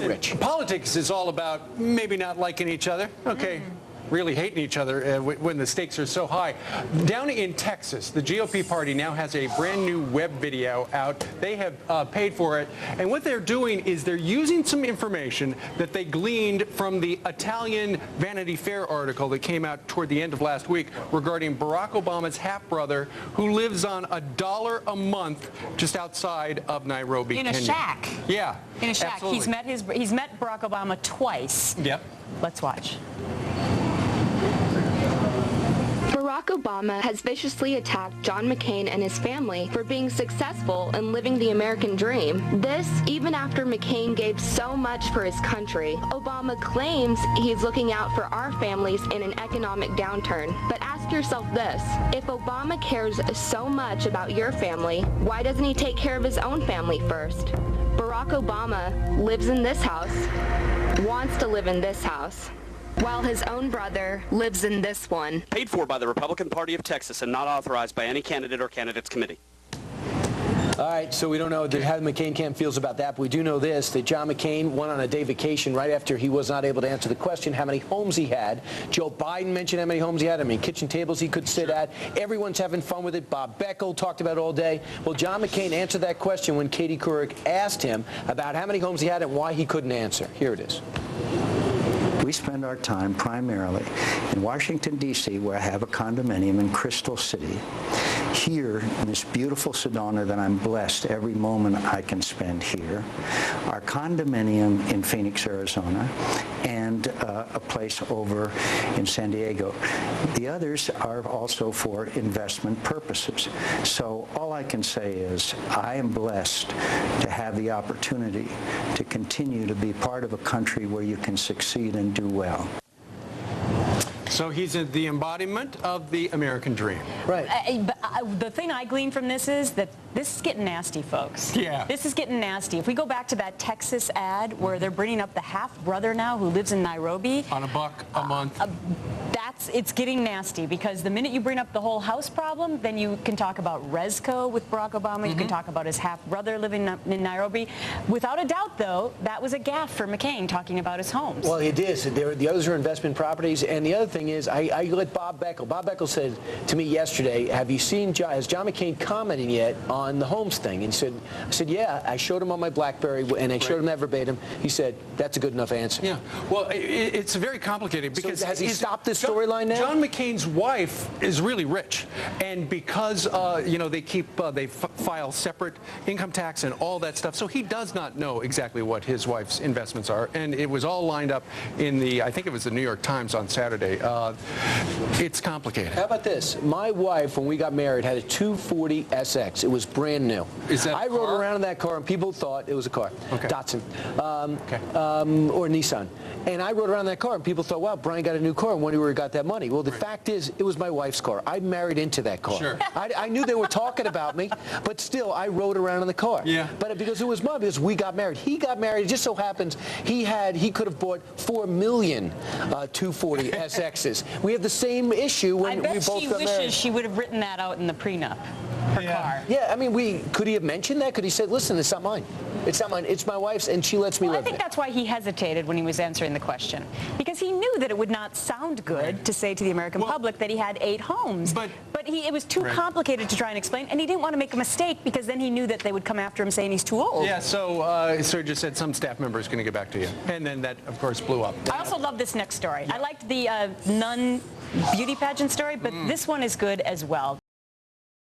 They're rich. Politics is all about maybe not liking each other. Okay. Really hating each other when the stakes are so high. Down in Texas, the GOP party now has a brand new web video out. They have paid for it. And what they're doing is they're using some information that they gleaned from the Italian Vanity Fair article that came out toward the end of last week regarding Barack Obama's half-brother who lives on $1 a month just outside of Nairobi, in Kenya. a shack. Yeah. In a shack. Absolutely. He's met Barack Obama twice. Yep. Let's watch. Barack Obama has viciously attacked John McCain and his family for being successful in living the American dream. This, even after McCain gave so much for his country. Obama claims he's looking out for our families in an economic downturn. But ask yourself this, if Obama cares so much about your family, why doesn't he take care of his own family first? Barack Obama lives in this house, wants to live in this house, while his own brother lives in this one. Paid for by the Republican Party of Texas and not authorized by any candidate or candidates committee. All right, so we don't know how the McCain camp feels about that, but we do know this, that John McCain went on a day vacation right after he was not able to answer the question how many homes he had. Joe Biden mentioned how many homes he had, how many kitchen tables he could sit at. Everyone's having fun with it. Bob Beckel talked about it all day. Well, John McCain answered that question when Katie Couric asked him about how many homes he had and why he couldn't answer. Here it is. We spend our time primarily in Washington, D.C., where I have a condominium in Crystal City. Here, in this beautiful Sedona that I'm blessed every moment I can spend here, our condominium in Phoenix, Arizona, and a place over in San Diego. The others are also for investment purposes. So all I can say is I am blessed to have the opportunity to continue to be part of a country where you can succeed and do well. So he's the embodiment of the American dream. Right. The thing I glean from this is that this is getting nasty, folks. Yeah. This is getting nasty. If we go back to that Texas ad where they're bringing up the half-brother now who lives in Nairobi. On $1 a month. It's getting nasty because the minute you bring up the whole house problem, then you can talk about Resco with Barack Obama. You can talk about his half-brother living in Nairobi. Without a doubt, though, that was a gaffe for McCain talking about his homes. Well, it is. The others are investment properties. And the other thing is, I let Bob Beckel. Bob Beckel said to me yesterday, have you seen, has John McCain commented yet on the homes thing? And I said, yeah. I showed him on my BlackBerry, and I showed him that verbatim. He said, that's a good enough answer. Yeah. Well, it's very complicated because so has he stopped this storyline now? John McCain's wife is really rich, and because they file separate income tax and all that stuff, so he does not know exactly what his wife's investments are, and it was all lined up in I think it was the New York Times on Saturday. It's complicated. How about this? My wife, when we got married, had a 240 SX. It was brand new. Is that I rode around in that car, and people thought it was a car. Okay. Datsun. Or Nissan. And I rode around in that car, and people thought, wow, Brian got a new car and wondered where he got that money. Well, the fact is, it was my wife's car. I married into that car. Sure. I knew they were talking about me, but still, I rode around in the car. Yeah. But because it was mine, because we got married. He got married. It just so happens he could have bought 4 million 240 SXs. We have the same issue when we both got married. I bet she wishes she would have written that out in the prenup. Her car. Yeah, I mean, could he have mentioned that? Could he say, listen, it's not mine. It's not mine. It's my wife's, and she lets me live I think that's why he hesitated when he was answering the question. Because he knew that it would not sound good to say to the American public that he had 8 homes. But it was too complicated to try and explain, and he didn't want to make a mistake because then he knew that they would come after him saying he's too old. Yeah, so Sir just said some staff member is going to get back to you. And then that, of course, blew up. I also love this next story. I liked the nun beauty pageant story, but this one is good as well.